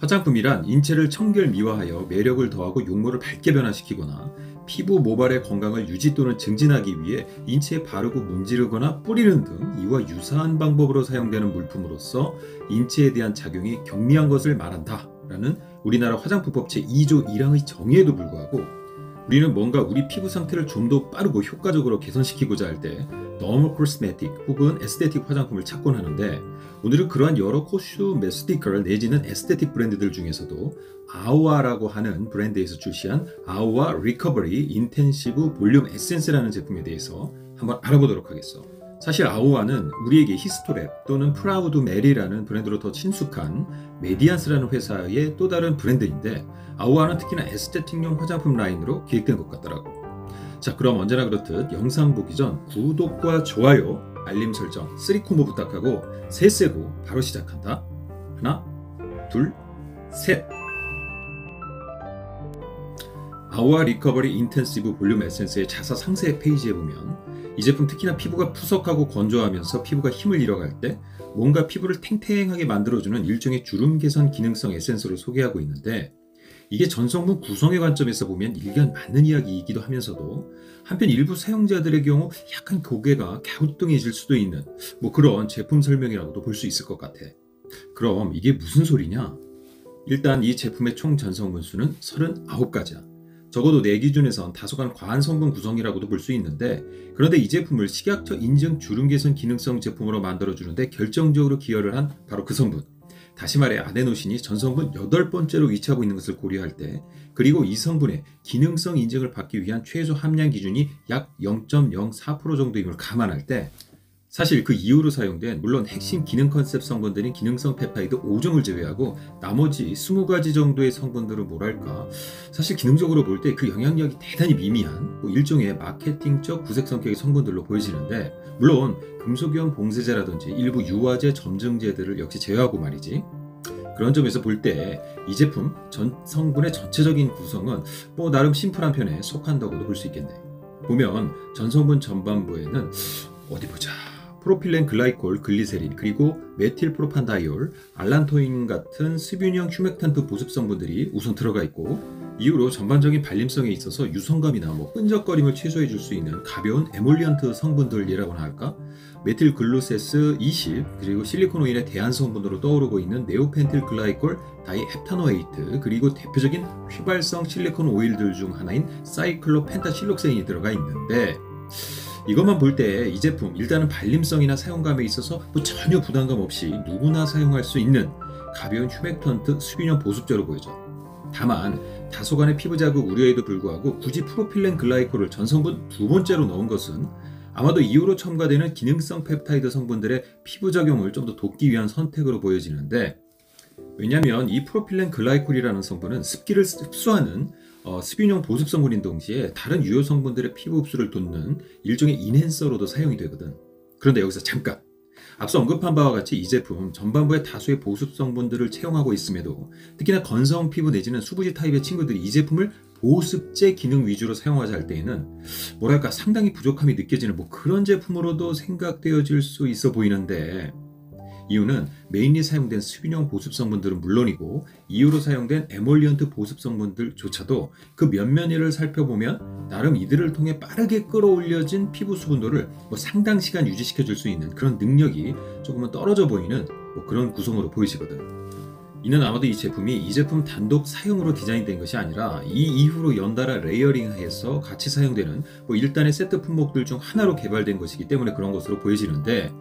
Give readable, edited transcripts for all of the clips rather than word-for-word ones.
화장품이란 인체를 청결미화하여 매력을 더하고 용모를 밝게 변화시키거나 피부 모발의 건강을 유지 또는 증진하기 위해 인체에 바르고 문지르거나 뿌리는 등 이와 유사한 방법으로 사용되는 물품으로서 인체에 대한 작용이 경미한 것을 말한다 라는 우리나라 화장품법 제2조 1항의 정의에도 불구하고 우리는 뭔가 우리 피부 상태를 좀 더 빠르고 효과적으로 개선시키고자 할 때 더멀 코스메틱 혹은 에스테틱 화장품을 찾곤 하는데, 오늘은 그러한 여러 코스메티컬 내지는 에스테틱 브랜드들 중에서도 아오아라고 하는 브랜드에서 출시한 아오아 리커버리 인텐시브 볼륨 에센스라는 제품에 대해서 한번 알아보도록 하겠어. 사실 아오아는 우리에게 히스토랩 또는 프라우드 메리라는 브랜드로 더 친숙한 메디안스라는 회사의 또 다른 브랜드인데, 아오아는 특히나 에스테틱용 화장품 라인으로 기획된 것 같더라고. 자, 그럼 언제나 그렇듯 영상 보기 전 구독과 좋아요, 알림 설정, 3콤보 부탁하고 셋세고 바로 시작한다. 하나, 둘, 셋. 아오아 리커버리 인텐시브 볼륨 에센스의 자사 상세 페이지에 보면 이 제품 특히나 피부가 푸석하고 건조하면서 피부가 힘을 잃어갈 때 뭔가 피부를 탱탱하게 만들어주는 일종의 주름 개선 기능성 에센스를 소개하고 있는데, 이게 전성분 구성의 관점에서 보면 일견 맞는 이야기이기도 하면서도 한편 일부 사용자들의 경우 약간 고개가 갸우뚱해질 수도 있는 그런 제품 설명이라고도 볼 수 있을 것 같아. 그럼 이게 무슨 소리냐? 일단 이 제품의 총 전성분 수는 39가지야. 적어도 내 기준에선 다소간 과한 성분 구성이라고도 볼 수 있는데, 그런데 이 제품을 식약처 인증 주름 개선 기능성 제품으로 만들어주는데 결정적으로 기여를 한 바로 그 성분, 다시 말해 아데노신이 전성분 8번째로 위치하고 있는 것을 고려할 때, 그리고 이 성분의 기능성 인증을 받기 위한 최소 함량 기준이 약 0.04% 정도임을 감안할 때, 사실 그 이후로 사용된 물론 핵심 기능 컨셉 성분들인 기능성 펩타이드 5종을 제외하고 나머지 20가지 정도의 성분들은 뭐랄까, 사실 기능적으로 볼 때 그 영향력이 대단히 미미한 일종의 마케팅적 구색 성격의 성분들로 보여지는데, 물론 금속이온 봉쇄제라든지 일부 유화제 점증제들을 역시 제외하고 말이지. 그런 점에서 볼 때 이 제품 전 성분의 전체적인 구성은 나름 심플한 편에 속한다고도 볼 수 있겠네. 보면 전성분 전반부에는 어디 보자, 프로필렌 글라이콜, 글리세린, 그리고 메틸 프로판다이올, 알란토인 같은 습윤형 휴맥탄트 보습 성분들이 우선 들어가 있고, 이후로 전반적인 발림성에 있어서 유성감이나 끈적거림을 최소해 줄 수 있는 가벼운 에몰리언트 성분들이라고나 할까? 메틸 글루세스 20, 그리고 실리콘 오일의 대안 성분으로 떠오르고 있는 네오펜틸 글라이콜, 다이헵타노에이트, 그리고 대표적인 휘발성 실리콘 오일들 중 하나인 사이클로 펜타실록세인이 들어가 있는데, 이것만 볼 때 이 제품 일단은 발림성이나 사용감에 있어서 전혀 부담감 없이 누구나 사용할 수 있는 가벼운 휴맥턴트 수균형 보습제로 보여져. 다만 다소간의 피부 자극 우려에도 불구하고 굳이 프로필렌 글라이콜을 전성분 2번째로 넣은 것은 아마도 이후로 첨가되는 기능성 펩타이드 성분들의 피부 작용을 좀 더 돕기 위한 선택으로 보여지는데, 왜냐하면 이 프로필렌 글라이콜이라는 성분은 습기를 흡수하는 습윤형 보습 성분인 동시에 다른 유효 성분들의 피부 흡수를 돕는 일종의 인핸서로도 사용이 되거든. 그런데 여기서 잠깐, 앞서 언급한 바와 같이 이 제품 전반부에 다수의 보습 성분들을 채용하고 있음에도 특히나 건성 피부 내지는 수부지 타입의 친구들이 이 제품을 보습제 기능 위주로 사용하자 할 때에는 뭐랄까 상당히 부족함이 느껴지는 그런 제품으로도 생각되어질 수 있어 보이는데, 이유는 메인리 사용된 습윤형 보습 성분들은 물론이고 이후로 사용된 에몰리언트 보습 성분들조차도 그 면면위를 살펴보면 나름 이들을 통해 빠르게 끌어올려진 피부 수분도를 상당 시간 유지시켜 줄 수 있는 그런 능력이 조금은 떨어져 보이는 그런 구성으로 보이시거든. 이는 아마도 이 제품이 이 제품 단독 사용으로 디자인된 것이 아니라 이 이후로 연달아 레이어링해서 같이 사용되는 일단의 세트 품목들 중 하나로 개발된 것이기 때문에 그런 것으로 보여지는데,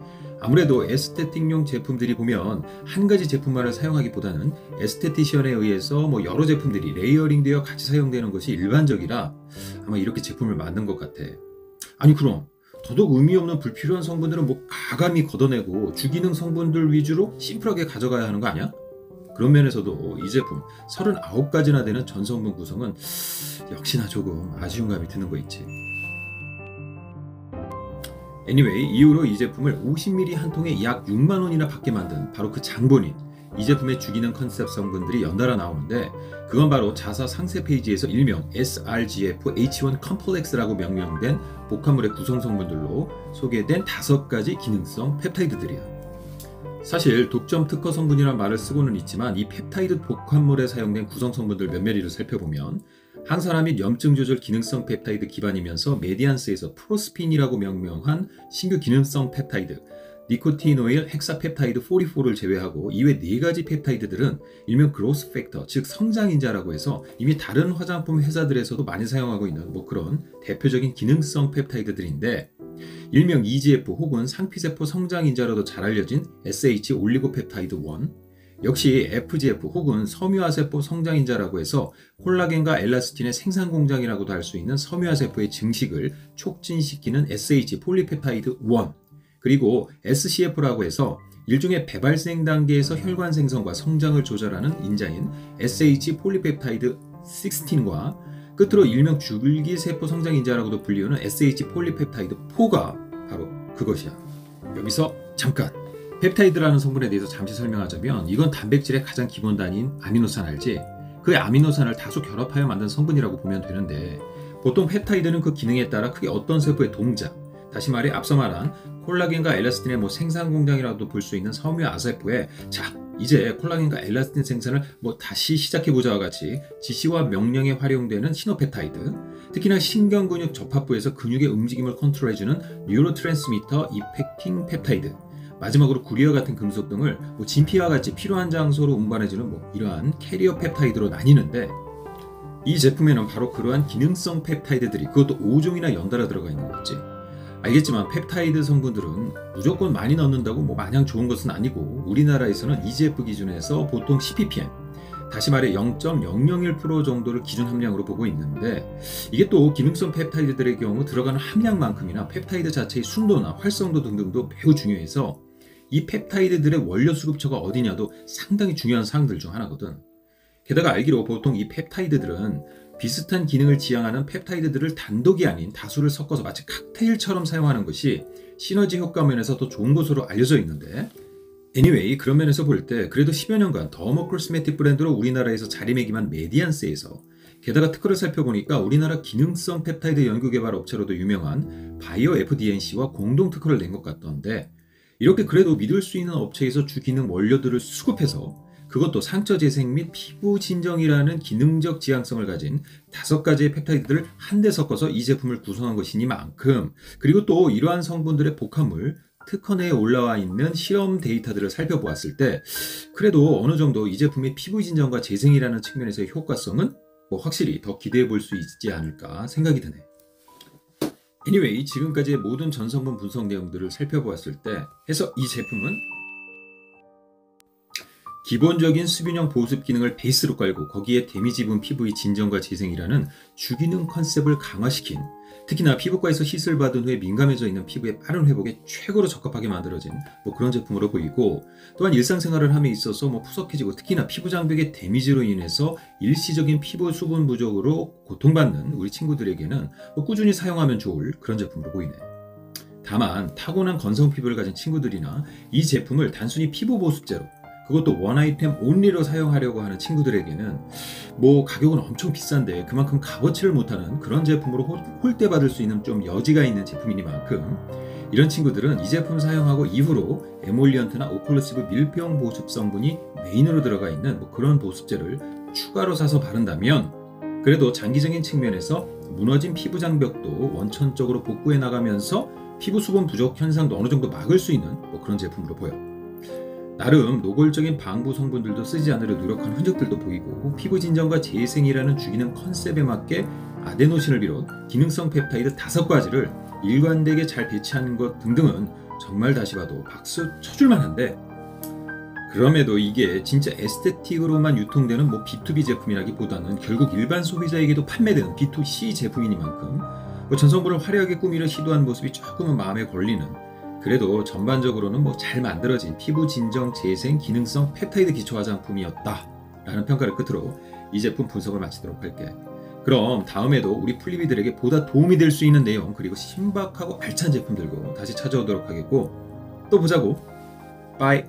아무래도 에스테틱용 제품들이 보면 한 가지 제품만을 사용하기보다는 에스테티션에 의해서 여러 제품들이 레이어링되어 같이 사용되는 것이 일반적이라 아마 이렇게 제품을 만든 것 같아. 아니 그럼 더더욱 의미 없는 불필요한 성분들은 가감히 걷어내고 주기능 성분들 위주로 심플하게 가져가야 하는 거 아니야? 그런 면에서도 이 제품 39가지나 되는 전성분 구성은 역시나 조금 아쉬운 감이 드는 거 있지. anyway, 이후로 이 제품을 50ml 한 통에 약 6만원이나 받게 만든 바로 그 장본인, 이 제품의 주기능 컨셉 성분들이 연달아 나오는데, 그건 바로 자사 상세 페이지에서 일명 srgf-H1 컴플렉스라고 명명된 복합물의 구성 성분들로 소개된 5가지 기능성 펩타이드들이야. 사실 독점 특허 성분이란 말을 쓰고는 있지만 이 펩타이드 복합물에 사용된 구성 성분들 몇몇이를 살펴보면 항산화 및 염증 조절 기능성 펩타이드 기반이면서 메디안스에서 프로스핀이라고 명명한 신규 기능성 펩타이드 니코티노일 헥사펩타이드 44를 제외하고 이외 4가지 펩타이드들은 일명 그로스 팩터, 즉 성장인자라고 해서 이미 다른 화장품 회사들에서도 많이 사용하고 있는 그런 대표적인 기능성 펩타이드들인데, 일명 EGF 혹은 상피세포 성장인자로도 잘 알려진 SH 올리고펩타이드 1, 역시 FGF 혹은 섬유화세포 성장인자라고 해서 콜라겐과 엘라스틴의 생산 공장이라고도 할 수 있는 섬유화세포의 증식을 촉진시키는 SH 폴리펩타이드 1, 그리고 SCF라고 해서 일종의 배발생 단계에서 혈관 생성과 성장을 조절하는 인자인 SH 폴리펩타이드 16과 끝으로 일명 줄기세포 성장인자라고도 불리우는 SH 폴리펩타이드 4가 바로 그것이야. 여기서 잠깐! 펩타이드라는 성분에 대해서 잠시 설명하자면 이건 단백질의 가장 기본 단위인 아미노산 알지? 그 아미노산을 다수 결합하여 만든 성분이라고 보면 되는데, 보통 펩타이드는 그 기능에 따라 크게 어떤 세포의 동작, 다시 말해 앞서 말한 콜라겐과 엘라스틴의 생산 공장이라도 볼 수 있는 섬유아세포에 자 이제 콜라겐과 엘라스틴 생산을 다시 시작해보자와 같이 지시와 명령에 활용되는 신호펩타이드, 특히나 신경근육 접합부에서 근육의 움직임을 컨트롤해주는 뉴로트랜스미터 이펙팅 펩타이드, 마지막으로 구리와 같은 금속 등을 진피와 같이 필요한 장소로 운반해주는 이러한 캐리어 펩타이드로 나뉘는데, 이 제품에는 바로 그러한 기능성 펩타이드들이 그것도 5종이나 연달아 들어가 있는 거지. 알겠지만 펩타이드 성분들은 무조건 많이 넣는다고 마냥 좋은 것은 아니고, 우리나라에서는 EGF 기준에서 보통 10ppm, 다시 말해 0.001% 정도를 기준 함량으로 보고 있는데, 이게 또 기능성 펩타이드들의 경우 들어가는 함량만큼이나 펩타이드 자체의 순도나 활성도 등등도 매우 중요해서 이 펩타이드들의 원료 수급처가 어디냐도 상당히 중요한 사항들 중 하나거든. 게다가 알기로 보통 이 펩타이드들은 비슷한 기능을 지향하는 펩타이드들을 단독이 아닌 다수를 섞어서 마치 칵테일처럼 사용하는 것이 시너지 효과 면에서 더 좋은 것으로 알려져 있는데, anyway 그런 면에서 볼 때 그래도 10여 년간 더모 코스메틱 브랜드로 우리나라에서 자리매김한 메디안스에서, 게다가 특허를 살펴보니까 우리나라 기능성 펩타이드 연구개발 업체로도 유명한 바이오 FDNC와 공동 특허를 낸 것 같던데, 이렇게 그래도 믿을 수 있는 업체에서 주기능 원료들을 수급해서 그것도 상처 재생 및 피부 진정이라는 기능적 지향성을 가진 5가지의 펩타이드들을 한데 섞어서 이 제품을 구성한 것이니만큼, 그리고 또 이러한 성분들의 복합물, 특허 내에 올라와 있는 실험 데이터들을 살펴보았을 때 그래도 어느 정도 이 제품의 피부 진정과 재생이라는 측면에서의 효과성은 확실히 더 기대해 볼 수 있지 않을까 생각이 드네. anyway 지금까지의 모든 전성분 분석 내용들을 살펴보았을 때 해서 이 제품은 기본적인 수분형 보습 기능을 베이스로 깔고 거기에 데미지 입은 피부의 진정과 재생이라는 주기능 컨셉을 강화시킨, 특히나 피부과에서 시술 받은 후에 민감해져 있는 피부의 빠른 회복에 최고로 적합하게 만들어진 그런 제품으로 보이고, 또한 일상생활을 함에 있어서 푸석해지고 특히나 피부 장벽의 데미지로 인해서 일시적인 피부 수분 부족으로 고통받는 우리 친구들에게는 꾸준히 사용하면 좋을 그런 제품으로 보이네. 다만 타고난 건성 피부를 가진 친구들이나 이 제품을 단순히 피부 보습제로, 그것도 원 아이템 온리로 사용하려고 하는 친구들에게는 가격은 엄청 비싼데 그만큼 값어치를 못하는 그런 제품으로 홀대받을 수 있는 좀 여지가 있는 제품이니만큼, 이런 친구들은 이 제품 사용하고 이후로 에몰리언트나 오클루시브 밀폐형 보습 성분이 메인으로 들어가 있는 그런 보습제를 추가로 사서 바른다면 그래도 장기적인 측면에서 무너진 피부 장벽도 원천적으로 복구해 나가면서 피부 수분 부족 현상도 어느 정도 막을 수 있는 그런 제품으로 보여. 나름 노골적인 방부 성분들도 쓰지 않으려 노력한 흔적들도 보이고, 피부 진정과 재생이라는 주기능 컨셉에 맞게 아데노신을 비롯 기능성 펩타이드 5가지를 일관되게 잘 배치한 것 등등은 정말 다시 봐도 박수 쳐줄만 한데, 그럼에도 이게 진짜 에스테틱으로만 유통되는 B2B 제품이라기보다는 결국 일반 소비자에게도 판매되는 B2C 제품이니만큼 전성분을 화려하게 꾸미려 시도한 모습이 조금은 마음에 걸리는, 그래도 전반적으로는 잘 만들어진 피부 진정 재생 기능성 펩타이드 기초 화장품이었다 라는 평가를 끝으로 이 제품 분석을 마치도록 할게. 그럼 다음에도 우리 풀리비들에게 보다 도움이 될 수 있는 내용, 그리고 신박하고 알찬 제품 들고 다시 찾아오도록 하겠고, 또 보자고. 빠이.